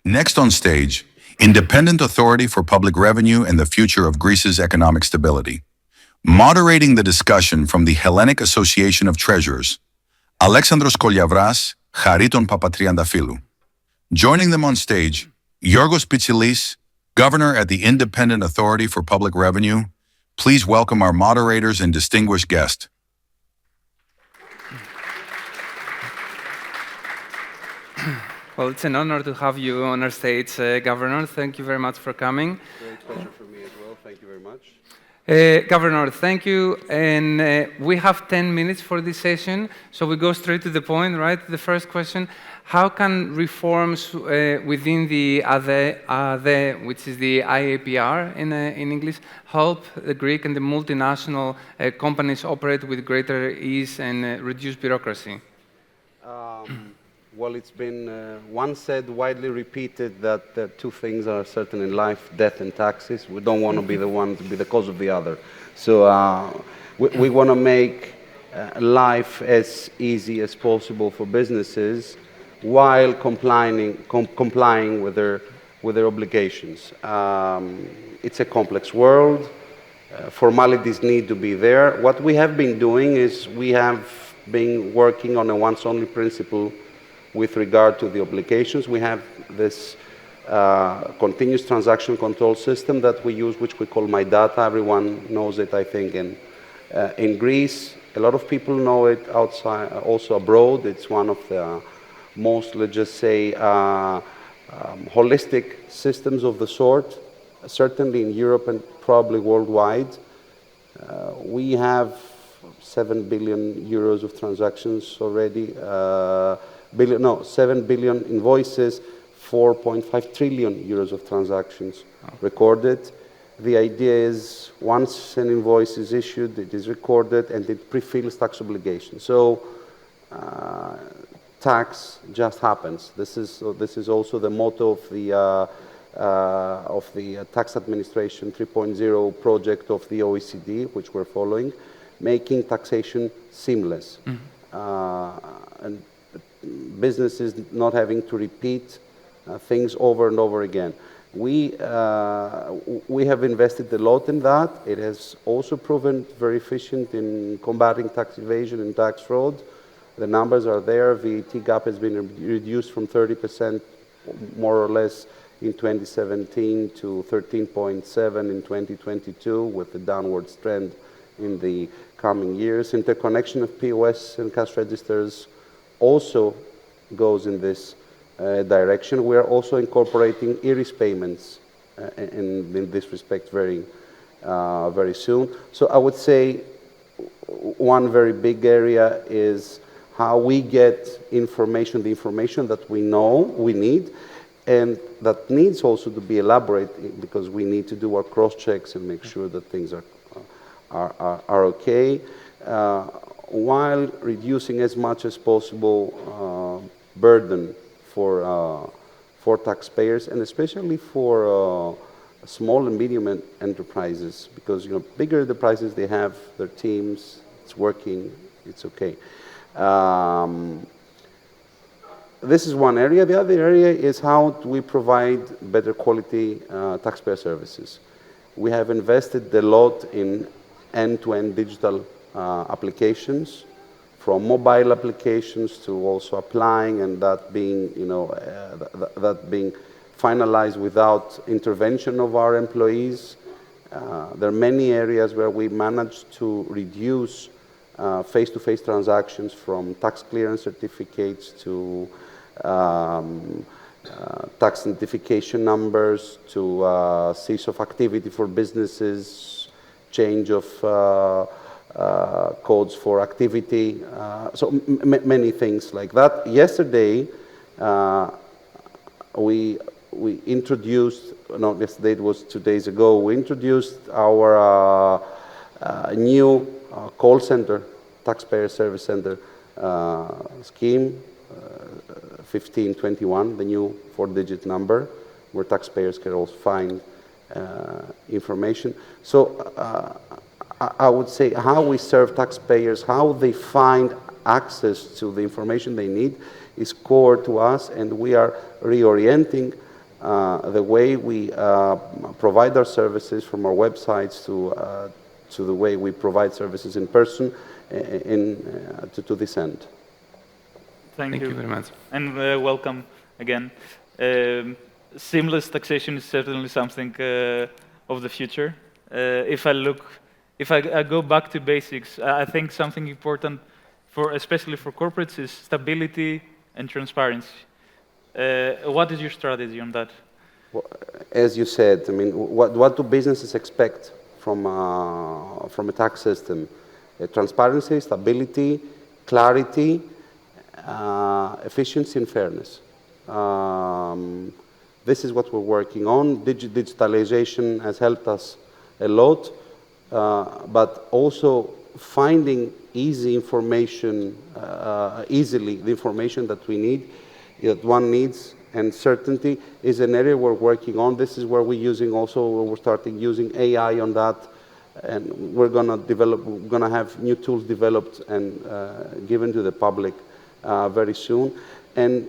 Next on stage, Independent Authority for Public Revenue and the Future of Greece's Economic Stability. Moderating the discussion from the Hellenic Association of Treasurers, Alexandros Koliavras, Chariton Papatriantafyllou. Joining them on stage, Pitsilis, Governor at the Independent Authority for Public Revenue. Please welcome our moderators and distinguished guest. Well, it's an honor to have you on our stage, Governor. Thank you very much for coming. Great pleasure for me as well. Thank you very much. Governor, thank you. And we have 10 minutes for this session, so we go straight to the point, right? The first question, how can reforms within the Α.Α.Δ.Ε, which is the IAPR in English, help the Greek and the multinational companies operate with greater ease and reduce bureaucracy? Well, it's been once said, widely repeated, that two things are certain in life, death and taxes. We don't want to be the one to be the cause of the other. So we want to make life as easy as possible for businesses while complying with their obligations. It's a complex world. Formalities need to be there. What we have been doing is we have been working on a once-only principle with regard to the obligations. We have this continuous transaction control system that we use, which we call My Data. Everyone knows it, I think, in Greece. A lot of people know it outside, also abroad. It's one of the most, let's just say, holistic systems of the sort, certainly in Europe and probably worldwide. We have 7 billion euros of transactions already. 7 billion invoices, 4.5 trillion euros of transactions recorded. The idea is once an invoice is issued, it is recorded, and it pre-fills tax obligations. So tax just happens. This is also the motto of the Tax Administration 3.0 project of the OECD, which we're following, making taxation seamless. And businesses not having to repeat things over and over again. We have invested a lot in that. It has also proven very efficient in combating tax evasion and tax fraud. The numbers are there. VAT gap has been reduced from 30% more or less in 2017 to 13.7 in 2022 with a downward trend in the coming years. Interconnection of POS and cash registers also goes in this direction. We are also incorporating iris payments in this respect very soon. So I would say one very big area is how we get information, the information that we know we need, and that needs also to be elaborated because we need to do our cross-checks and make sure that things are okay. While reducing as much as possible burden for taxpayers and especially for small and medium enterprises, because bigger the prices they have, their teams, it's working, it's okay. This is one area. The other area is how do we provide better quality taxpayer services. We have invested a lot in end-to-end digital applications, from mobile applications to also applying, and that being, that being finalized without intervention of our employees. There are many areas where we managed to reduce face-to-face transactions, from tax clearance certificates to tax identification numbers to cease of activity for businesses, change of codes for activity, so many things like that. Yesterday, we introduced, no, yesterday it was 2 days ago, we introduced our new call center, taxpayer service center scheme, 1521, the new 4-digit number, where taxpayers can also find information. So I would say how we serve taxpayers, how they find access to the information they need is core to us, and we are reorienting the way we provide our services from our websites to the way we provide services in person to this end. Thank you very much. And welcome again. Seamless taxation is certainly something of the future. If I go back to basics, I think something important, especially for corporates, is stability and transparency. What is your strategy on that? Well, as you said, I mean, what do businesses expect from a tax system? Transparency, stability, clarity, efficiency, and fairness. This is what we're working on. Digitalization has helped us a lot, but also finding easy information, easily the information that we need, that one needs, and certainty is an area we're working on. This is where we're starting using AI on that, and we're gonna have new tools developed and given to the public very soon. And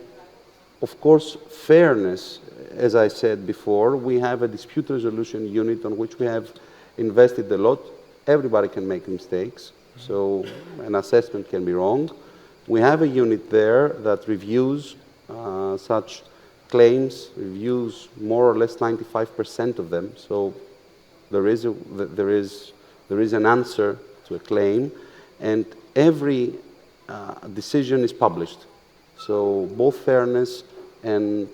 of course, fairness, as I said before, we have a dispute resolution unit on which we have invested a lot. Everybody can make mistakes, so an assessment can be wrong. We have a unit there that reviews such claims, reviews more or less 95% of them. So there is an answer to a claim, and every decision is published. So both fairness and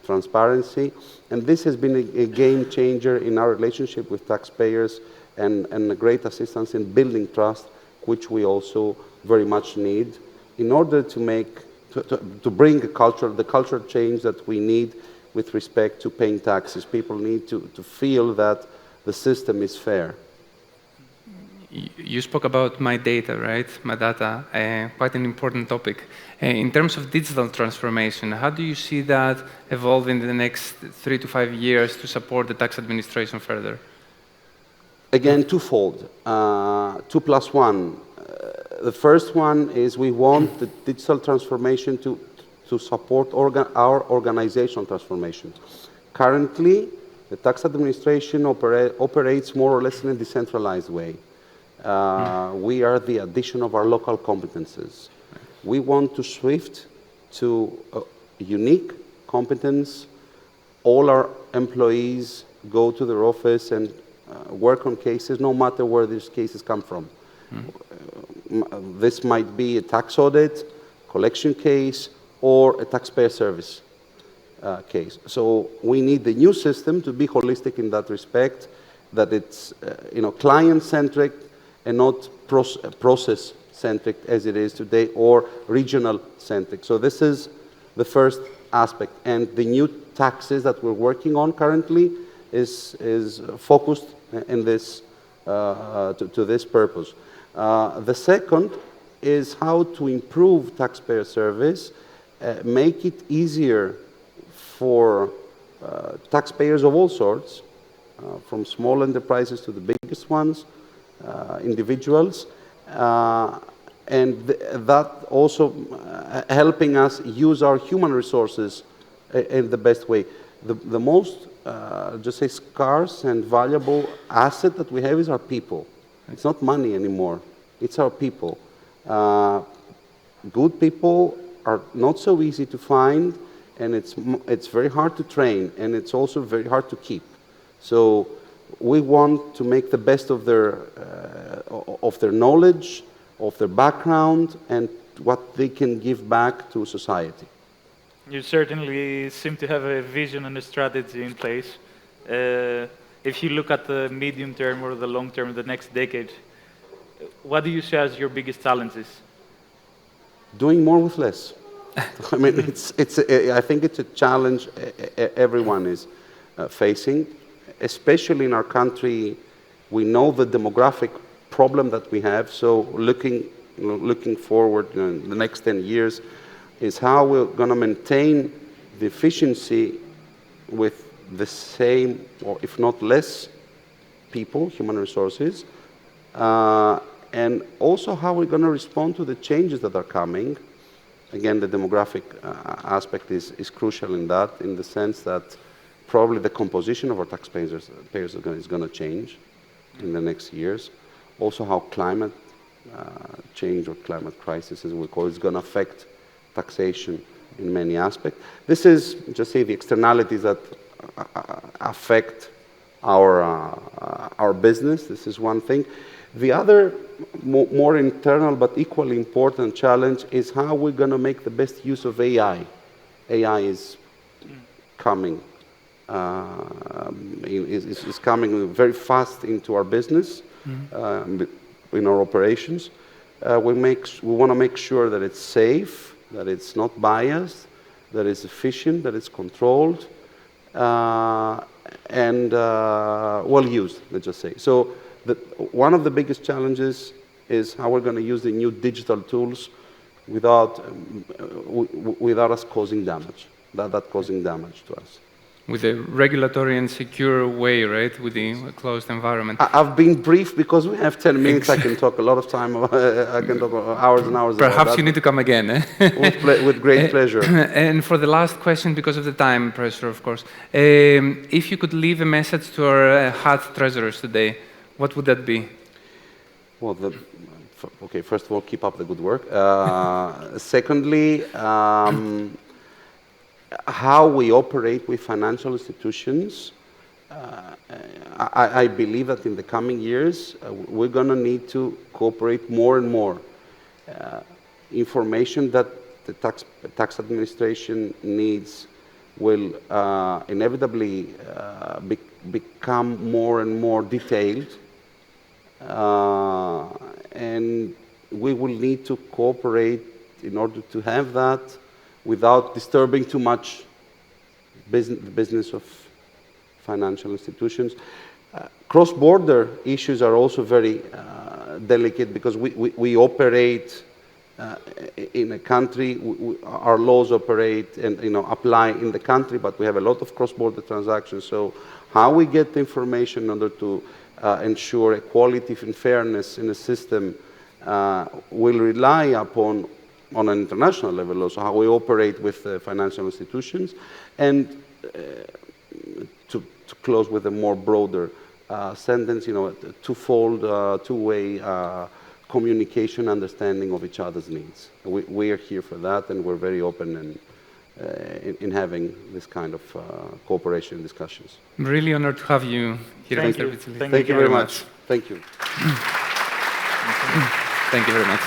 transparency, and this has been a game changer in our relationship with taxpayers and a great assistance in building trust, which we also very much need in order to bring the cultural change that we need with respect to paying taxes. People need to feel that the system is fair. You spoke about my data, right? My data, quite an important topic. In terms of digital transformation, how do you see that evolving in the next 3 to 5 years to support the tax administration further? Again, twofold, 2 plus 1. The first one is we want the digital transformation to support our organizational transformation. Currently, the tax administration operates more or less in a decentralized way. We are the addition of our local competences. We want to shift to a unique competence. All our employees go to their office and work on cases, no matter where these cases come from. This might be a tax audit, collection case, or a taxpayer service case. So we need the new system to be holistic in that respect, that it's client-centric and not process-centric as it is today, or regional-centric. So this is the first aspect. And the new taxes that we're working on currently is focused in this, to this purpose. The second is how to improve taxpayer service, make it easier for taxpayers of all sorts, from small enterprises to the biggest ones, individuals, and that also helping us use our human resources in the best way. The most, just say, scarce and valuable asset that we have is our people. It's not money anymore. It's our people. Good people are not so easy to find, and it's very hard to train, and it's also very hard to keep. So we want to make the best of their knowledge, of their background, and what they can give back to society. You certainly seem to have a vision and a strategy in place. If you look at the medium term or the long term, the next decade, what do you see as your biggest challenges? Doing more with less. I mean, I think it's a challenge everyone is facing, especially in our country. We know the demographic problem that we have, so looking forward in the next 10 years is how we're going to maintain the efficiency with the same, or if not less, people, human resources, and also how we're going to respond to the changes that are coming, Again, the demographic aspect is crucial in that, in the sense that probably the composition of our taxpayers is going to change in the next years. Also, how climate change or climate crisis, as we call it, is going to affect taxation in many aspects. This is, just say, the externalities that affect our business. This is one thing. The other more internal but equally important challenge is how we're going to make the best use of AI. AI is coming, is coming very fast into our business, in our operations. We want to make sure that it's safe, that it's not biased, that it's efficient, that it's controlled, and well used, let's just say. So one of the biggest challenges is how we're going to use the new digital tools without us causing damage, that causing damage to us. With a regulatory and secure way, right? With the closed environment. I've been brief because we have 10 minutes. I can talk a lot of time. I can talk hours and hours. Perhaps you need to come again. Eh? With great pleasure. And for the last question, because of the time pressure, of course, if you could leave a message to our hot treasurers today, what would that be? Well, okay, first of all, keep up the good work. Secondly, how we operate with financial institutions, I believe that in the coming years, we're going to need to cooperate more and more. Information that the tax administration needs will inevitably become more and more detailed, and we will need to cooperate in order to have that without disturbing too much the business of financial institutions. Cross-border issues are also very delicate because we operate in a country, our laws operate and apply in the country, but we have a lot of cross-border transactions. So how we get the information in order to ensure equality and fairness in the system will rely upon, on an international level also, how we operate with financial institutions, and to close with a more broader sentence, a twofold, two-way communication, understanding of each other's needs. We are here for that, and we're very open in having this kind of cooperation discussions. I'm really honored to have you here. Thank you. Thank you very much. Thank you. Thank you very much.